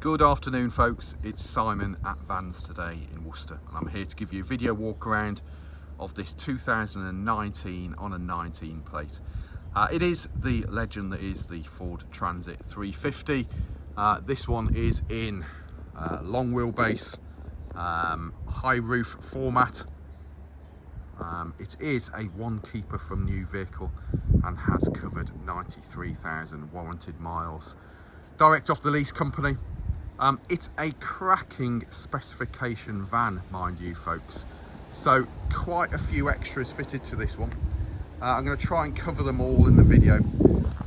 Good afternoon folks, it's Simon at Vans Today in Worcester and I'm here to give you a video walk around of this 2019 on a 19 plate. It is the legend that is the Ford Transit 350. This one is in long wheelbase, high roof format. It is a one keeper from new vehicle and has covered 93,000 warranted miles. Direct off the lease company. It's a cracking specification van, mind you folks. So quite a few extras fitted to this one. I'm going to try and cover them all in the video.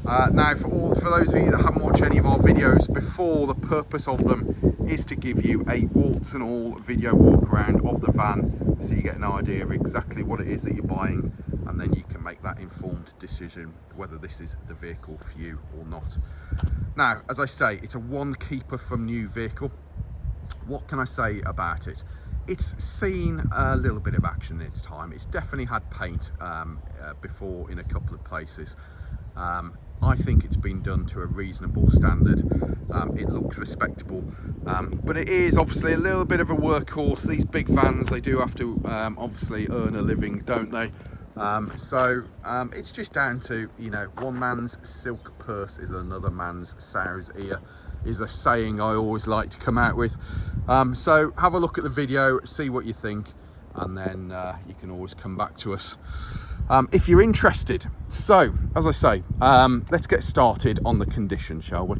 Now for those of you that haven't watched any of our videos before, the purpose of them is to give you a warts and all video walk around of the van so you get an idea of exactly what it is that you're buying, and then you can make that informed decision whether this is the vehicle for you or not. Now, as I say, it's a one keeper from new vehicle. What can I say about it? It's seen a little bit of action in its time. It's definitely had paint before in a couple of places. I think it's been done to a reasonable standard. It looks respectable, but it is obviously a little bit of a workhorse. These big vans, they do have to obviously earn a living, don't they? It's just down to, you know, one man's silk purse is another man's sow's ear, is a saying I always like to come out with. So have a look at the video, see what you think, and then you can always come back to us if you're interested. So as I say, let's get started on the condition, shall we?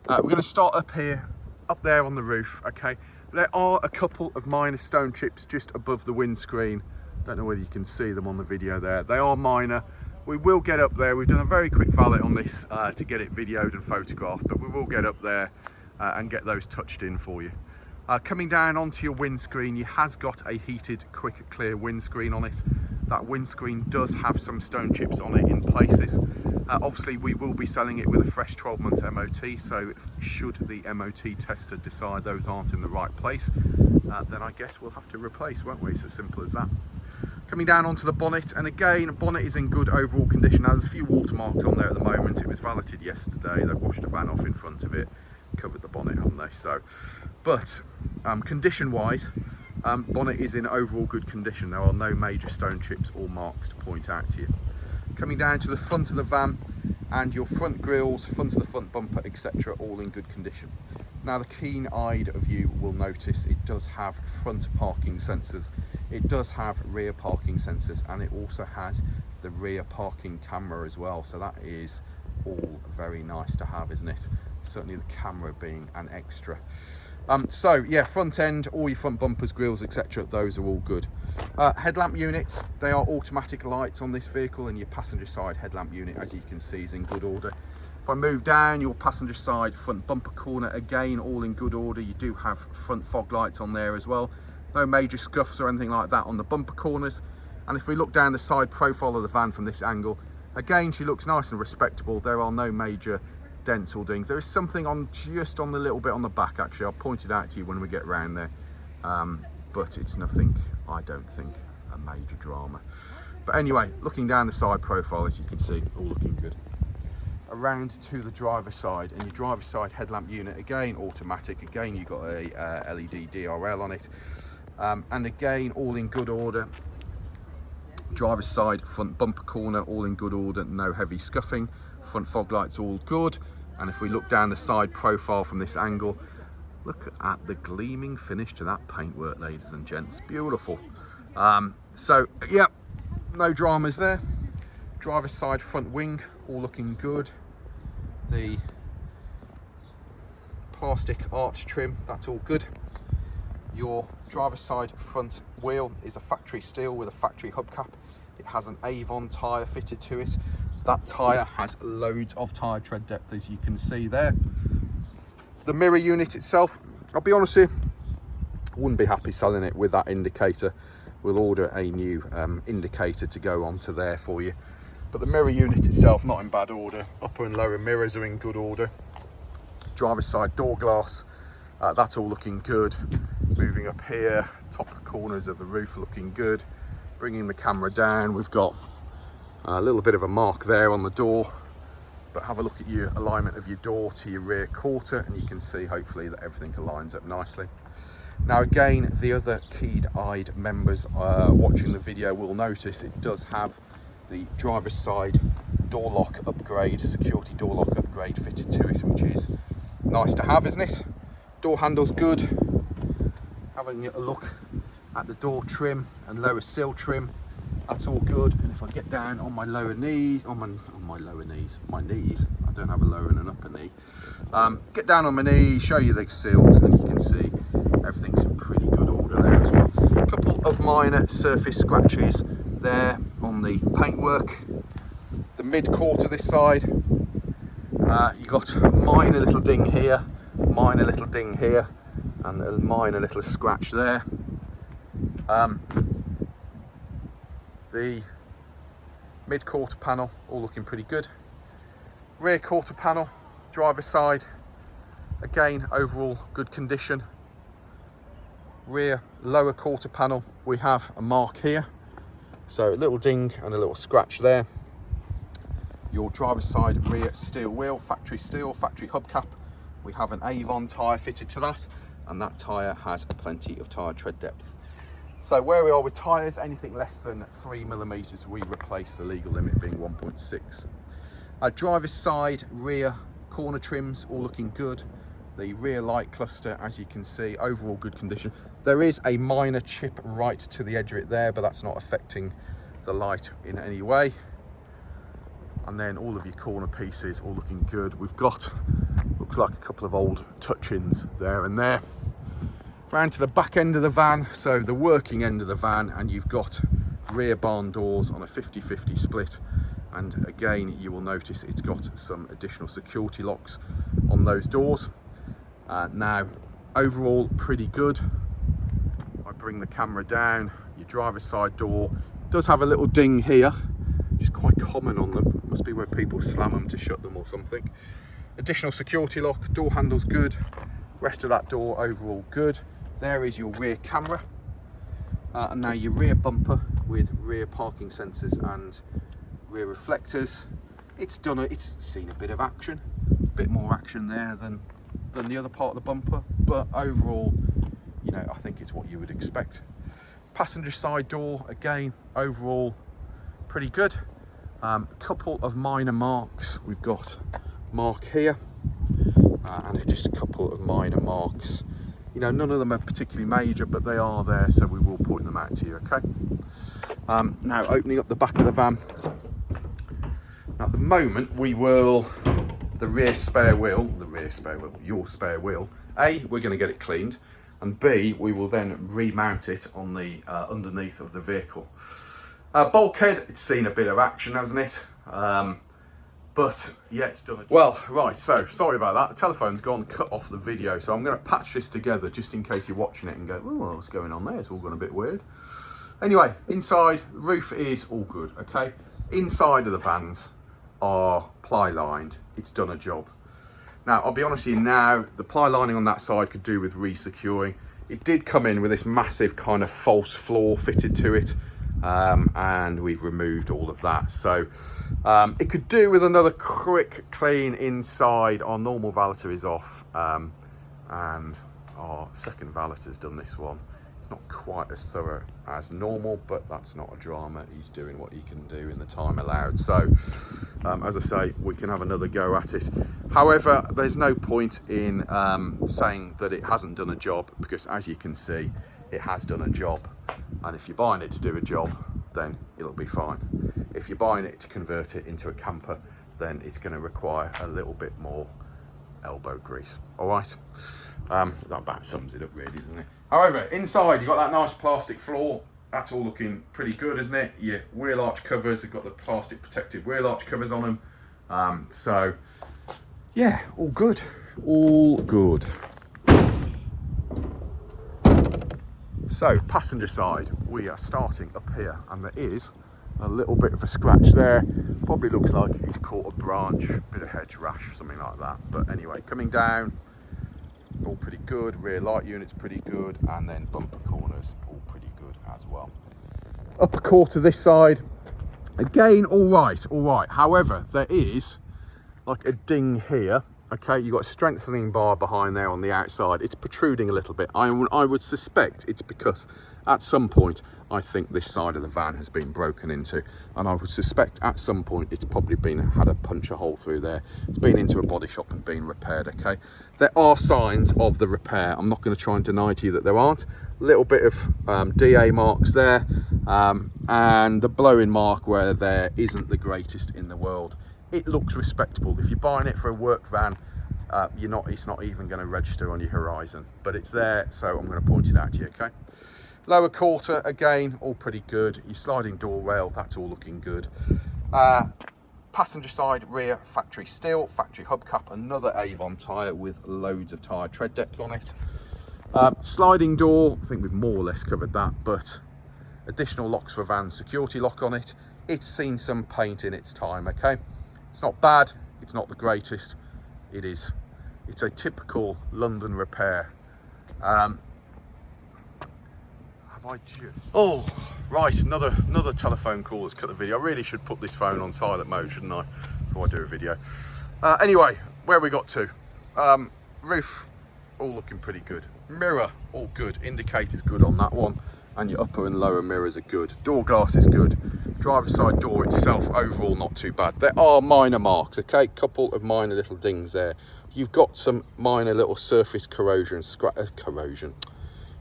We're going to start up here, up there on the roof. Okay, there are a couple of minor stone chips just above the windscreen. Don't know whether you can see them on the video there. They are minor. We will get up there. We've done a very quick valet on this to get it videoed and photographed, but we will get up there and get those touched in for you. Coming down onto your windscreen, you has got a heated quick clear windscreen on it. That windscreen does have some stone chips on it in places. Obviously we will be selling it with a fresh 12 months MOT, so should the MOT tester decide those aren't in the right place, then I guess we'll have to replace, won't we? It's as simple as that. Coming down onto the bonnet, and again, bonnet is in good overall condition. Now, there's a few watermarks on there at the moment. It was valeted yesterday. They washed the van off in front of it, covered the bonnet, haven't they? So, but condition wise, bonnet is in overall good condition. There are no major stone chips or marks to point out to you. Coming down to the front of the van, and your front grills, front of the front bumper, etc., all in good condition. Now, the keen-eyed of you will notice it does have front parking sensors, it does have rear parking sensors, and it also has the rear parking camera as well. So that is all very nice to have, isn't it? Certainly the camera being an extra. So yeah, front end, all your front bumpers, grills, etc., those are all good. Headlamp units, they are automatic lights on this vehicle, and your passenger side headlamp unit, as you can see, is in good order. If I move down, your passenger side front bumper corner, again, all in good order. You do have front fog lights on there as well. No major scuffs or anything like that on the bumper corners. And if we look down the side profile of the van from this angle, again, she looks nice and respectable. There are no major dents or dings. There is something on just on the little bit on the back, actually. I'll point it out to you when we get round there. But it's nothing, I don't think, a major drama. But anyway, looking down the side profile, as you can see, all looking good. Around to the driver's side, and your driver's side headlamp unit, again automatic. Again, you've got a LED DRL on it, and again, all in good order. Driver's side front bumper corner, all in good order, no heavy scuffing. Front fog lights all good. And if we look down the side profile from this angle, look at the gleaming finish to that paintwork, ladies and gents. Beautiful. So yeah, no dramas there. Driver's side front wing, all looking good. The plastic arch trim, that's all good. Your driver's side front wheel is a factory steel with a factory hubcap. It has an Avon tyre fitted to it. That tyre has loads of tyre tread depth, as you can see there. The mirror unit itself, I'll be honest with you, wouldn't be happy selling it with that indicator. We'll order a new indicator to go onto there for you. But the mirror unit itself, not in bad order. Upper and lower mirrors are in good order. Driver's side door glass, that's all looking good. Moving up here, top corners of the roof looking good. Bringing the camera down, we've got a little bit of a mark there on the door. but have a look at your alignment of your door to your rear quarter, and you can see hopefully that everything aligns up nicely. Now again, the other keen-eyed members watching the video will notice it does have the driver's side door lock upgrade, security door lock upgrade fitted to it, which is nice to have, isn't it? Door handle's good. Having a look at the door trim and lower sill trim, that's all good. And if I get down on my lower knees, my knees, I don't have a lower and an upper knee. Get down on my knees, show you the sills, and you can see everything's in pretty good order there as well. A couple of minor surface scratches there on the paintwork. The mid quarter this side, you got a minor little ding here, minor little ding here, and a minor little scratch there. The mid quarter panel all looking pretty good. Rear quarter panel, driver's side, again overall good condition. Rear lower quarter panel, we have a mark here, so a little ding and a little scratch there. Your driver's side rear steel wheel, factory steel, factory hubcap. We have an Avon tyre fitted to that, and that tyre has plenty of tyre tread depth. So where we are with tyres, anything less than 3mm, we replace, the legal limit being 1.6. Driver's side rear corner trims all looking good. The rear light cluster, as you can see, overall good condition. There is a minor chip right to the edge of it there, but that's not affecting the light in any way. And then all of your corner pieces all looking good. We've got, looks like a couple of old touch-ins there and there. Round to the back end of the van, so the working end of the van, and you've got rear barn doors on a 50-50 split. And again, you will notice it's got some additional security locks on those doors. Now, overall pretty good. I bring the camera down, your driver's side door does have a little ding here, which is quite common on them. Must be where people slam them to shut them or something. Additional security lock, door handle's good. Rest of that door overall good. There is your rear camera, and now your rear bumper with rear parking sensors and rear reflectors. It's seen a bit of action, a bit more action there than the other part of the bumper, but overall, you know, I think it's what you would expect. Passenger side door, again, overall pretty good. A couple of minor marks. We've got mark here, and just a couple of minor marks. You know, none of them are particularly major, but they are there, so we will point them out to you, okay? Now, opening up the back of the van. At the moment, we will, your spare wheel, A, we're going to get it cleaned, and B, we will then remount it on the underneath of the vehicle. Bulkhead, it's seen a bit of action, hasn't it? But yeah, it's done. Well, right, so sorry about that. The telephone's gone, cut off the video, so I'm going to patch this together just in case you're watching it and go, oh, what's going on there? It's all gone a bit weird. Anyway, inside, the roof is all good, okay? Inside of the vans are ply lined. It's done a job. Now, I'll be honest with you now, the ply lining on that side could do with re-securing. It did come in with this massive kind of false floor fitted to it. And we've removed all of that, so it could do with another quick clean inside. Our normal valeter is off, and our second valeter's done this one. It's not quite as thorough as normal, but that's not a drama. He's doing what he can do in the time allowed, so as I say, we can have another go at it. However, there's no point in saying that it hasn't done a job, because as you can see, it has done a job. And if you're buying it to do a job, then it'll be fine. If you're buying it to convert it into a camper, then it's going to require a little bit more elbow grease. All right, that about sums it up really, doesn't it? However, inside you've got that nice plastic floor. That's all looking pretty good, isn't it? Your wheel arch covers have got the plastic protected wheel arch covers on them. So yeah, all good, all good. So passenger side, we are starting up here, and there is a little bit of a scratch there. Probably looks like he's caught a branch, bit of hedge rash, something like that. But anyway, coming down, all pretty good. Rear light unit's pretty good, and then bumper corners all pretty good as well. Upper quarter this side, again, all right. However, there is like a ding here. Okay, you've got a strengthening bar behind there on the outside. It's protruding a little bit. I would suspect it's because at some point, I think this side of the van has been broken into. And I would suspect at some point, it's probably had a puncture hole through there. It's been into a body shop and been repaired, okay? There are signs of the repair. I'm not gonna try and deny to you that there aren't. A little bit of DA marks there. And the blowing mark where there isn't the greatest in the world. It looks respectable. If you're buying it for a work van, it's not even going to register on your horizon, but it's there, so I'm going to point it out to you, okay? Lower quarter, again, all pretty good. Your sliding door rail, that's all looking good. Passenger side rear, factory steel, factory hubcap, another Avon tyre with loads of tyre tread depth on it. Sliding door, I think we've more or less covered that, but additional locks for van, security lock on it. It's seen some paint in its time, okay? It's not bad, it's not the greatest. It's a typical London repair. Have I just... Oh, right, another telephone call has cut the video. I really should put this phone on silent mode, shouldn't I, before I do a video. Anyway, where we got to? Roof, all looking pretty good. Mirror, all good. Indicators good on that one. And your upper and lower mirrors are good. Door glass is good. Driver's side door itself, overall not too bad. There are minor marks, okay? Couple of minor little dings there. You've got some minor little surface corrosion,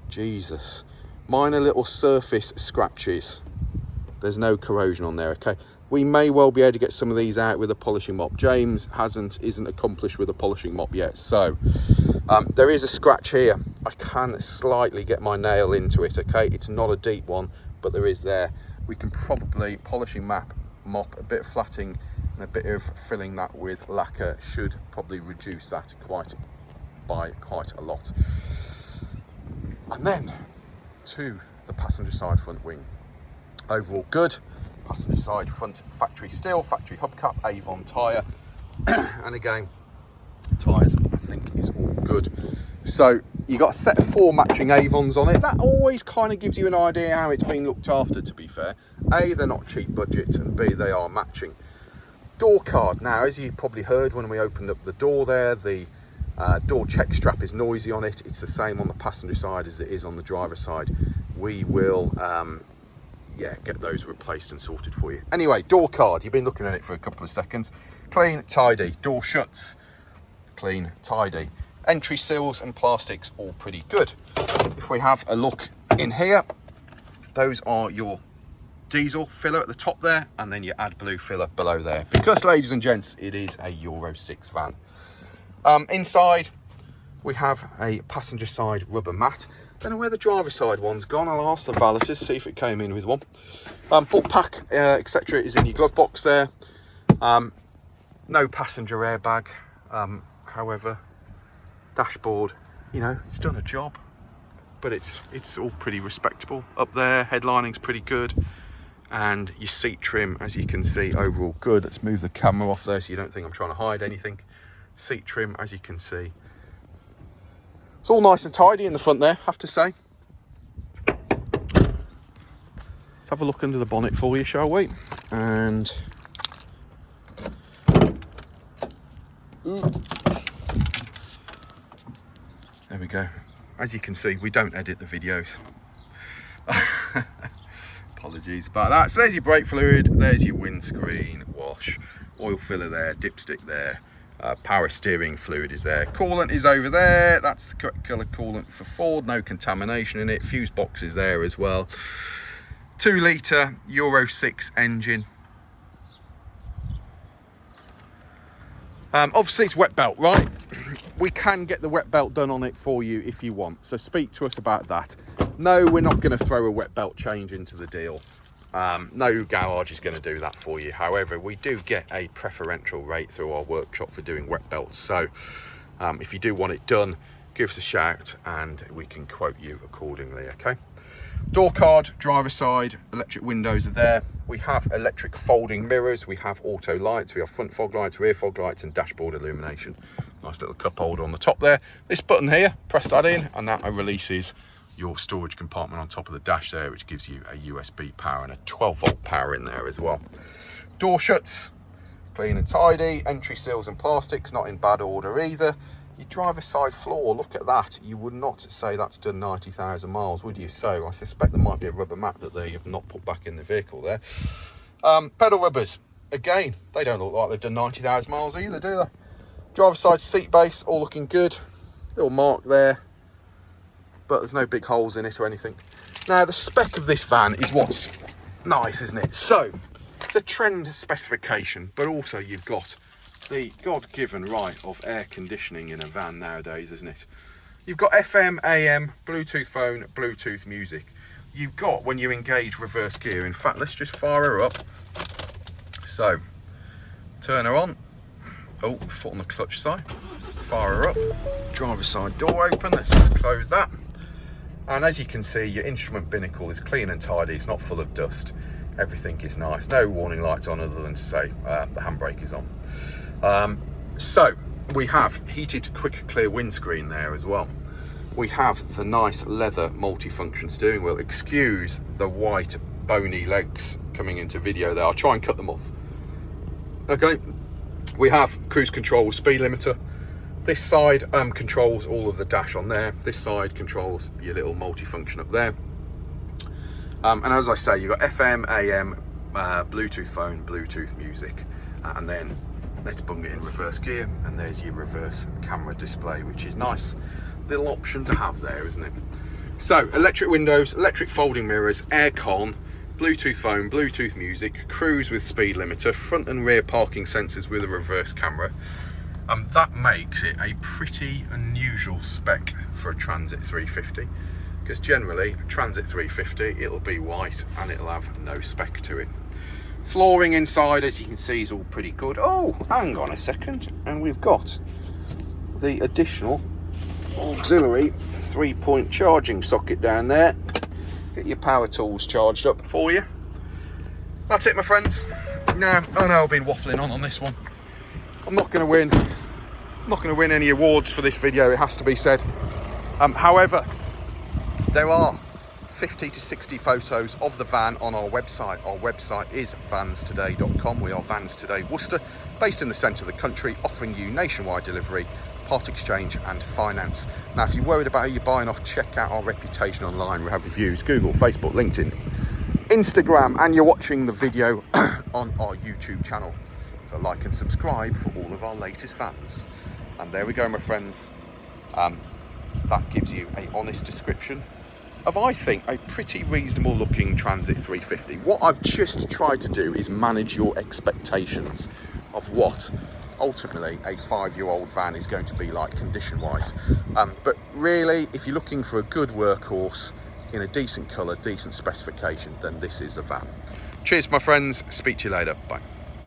Jesus. Minor little surface scratches. There's no corrosion on there, okay? We may well be able to get some of these out with a polishing mop. James isn't accomplished with a polishing mop yet, so there is a scratch here. I can slightly get my nail into it, okay? It's not a deep one, but there is there. We can probably polishing mop, a bit of flatting and a bit of filling that with lacquer should probably reduce that by quite a lot. And then to the passenger side front wing. Overall good. Passenger side front factory steel, factory hubcap, Avon tyre. And again, tyres I think is all good. So you got a set of 4 matching Avons on it. That always kind of gives you an idea how it's been looked after, to be fair. A, they're not cheap budget, and B, they are matching. Door card. Now, as you probably heard when we opened up the door there, the door check strap is noisy on it. It's the same on the passenger side as it is on the driver's side. We will get those replaced and sorted for you. Anyway, door card. You've been looking at it for a couple of seconds. Clean, tidy. Door shuts. Clean, tidy. Entry sills and plastics, all pretty good. If we have a look in here, those are your diesel filler at the top there, and then your AdBlue filler below there. Because, ladies and gents, it is a Euro 6 van. Inside, we have a passenger side rubber mat. Don't know where the driver side one's gone. I'll ask the valeters, see if it came in with one. Full pack, etc. is in your glove box there. No passenger airbag, however. Dashboard, it's done a job, but it's all pretty respectable up there. Headlining's pretty good, and your seat trim, as you can see, overall good. Let's move the camera off there so you don't think I'm trying to hide anything. Seat trim, as you can see, it's all nice and tidy in the front there, have to say. Let's have a look under the bonnet for you, shall we? And there we go. As you can see, we don't edit the videos. Apologies about that. So there's your brake fluid, there's your windscreen wash, oil filler there, dipstick there, power steering fluid is there, coolant is over there, that's the correct colour coolant for Ford, no contamination in it, fuse box is there as well. 2 litre Euro 6 engine. Obviously it's wet belt, right? We can get the wet belt done on it for you if you want, so speak to us about that. No, we're not going to throw a wet belt change into the deal. No garage is going to do that for you. However, we do get a preferential rate through our workshop for doing wet belts, so if you do want it done, give us a shout and we can quote you accordingly, okay? Door card, driver side, electric windows are there. We have electric folding mirrors, we have auto lights, we have front fog lights, rear fog lights and dashboard illumination. Nice little cup holder on the top there. This button here, press that in and that releases your storage compartment on top of the dash there, which gives you a USB power and a 12 volt power in there as well. Door shuts, clean and tidy. Entry seals and plastics not in bad order either. Your driver's side floor, look at that. You would not say that's done 90,000 miles, would you? So I suspect there might be a rubber mat that they have not put back in the vehicle there. Pedal rubbers, again, they don't look like they've done 90,000 miles either, do they? Driver's side seat base, all looking good. Little mark there, but there's no big holes in it or anything. Now, the spec of this van is what's nice, isn't it? So, it's a trend specification, but also you've got the God-given right of air conditioning in a van nowadays, isn't it? You've got FM, AM, Bluetooth phone, Bluetooth music. You've got, when you engage reverse gear, in fact, let's just fire her up. So, turn her on. Oh, foot on the clutch side. Fire her up. Driver's side door open. Let's close that. And as you can see, your instrument binnacle is clean and tidy. It's not full of dust. Everything is nice. No warning lights on other than to say the handbrake is on. So we have heated quick clear windscreen there as well. We have the nice leather multifunction steering wheel. Excuse the white bony legs coming into video there. I'll try and cut them off. Okay. We have cruise control, speed limiter. This side controls all of the dash on there. This side controls your little multifunction up there. And as I say, you've got FM, AM, Bluetooth phone, Bluetooth music. And then let's bung it in reverse gear. And there's your reverse camera display, which is nice. Little option to have there, isn't it? So, electric windows, electric folding mirrors, aircon, Bluetooth phone, Bluetooth music, cruise with speed limiter, front and rear parking sensors with a reverse camera. That makes it a pretty unusual spec for a Transit 350, because generally a Transit 350 it'll be white and it'll have no spec to it. Flooring inside, as you can see, is all pretty good. Oh, hang on a second, and we've got the additional auxiliary 3-point charging socket down there. Get your power tools charged up for you. That's it, my friends. Now, I know I've been waffling on this one. I'm not going to win. I'm not going to win any awards for this video, it has to be said. However, there are 50 to 60 photos of the van on our website. Our website is vanstoday.com. We are Vans Today Worcester, based in the centre of the country, offering you nationwide delivery, part exchange and finance. Now, if you're worried about who you're buying off, check out our reputation online. We have reviews, Google, Facebook, LinkedIn, Instagram, and you're watching the video on our YouTube channel. So like and subscribe for all of our latest vans. And there we go, my friends. That gives you an honest description of, I think, a pretty reasonable looking Transit 350. What I've just tried to do is manage your expectations of what ultimately a 5-year-old van is going to be like condition wise. But really, if you're looking for a good workhorse in a decent colour, decent specification, then this is a van. Cheers, my friends. Speak to you later. Bye.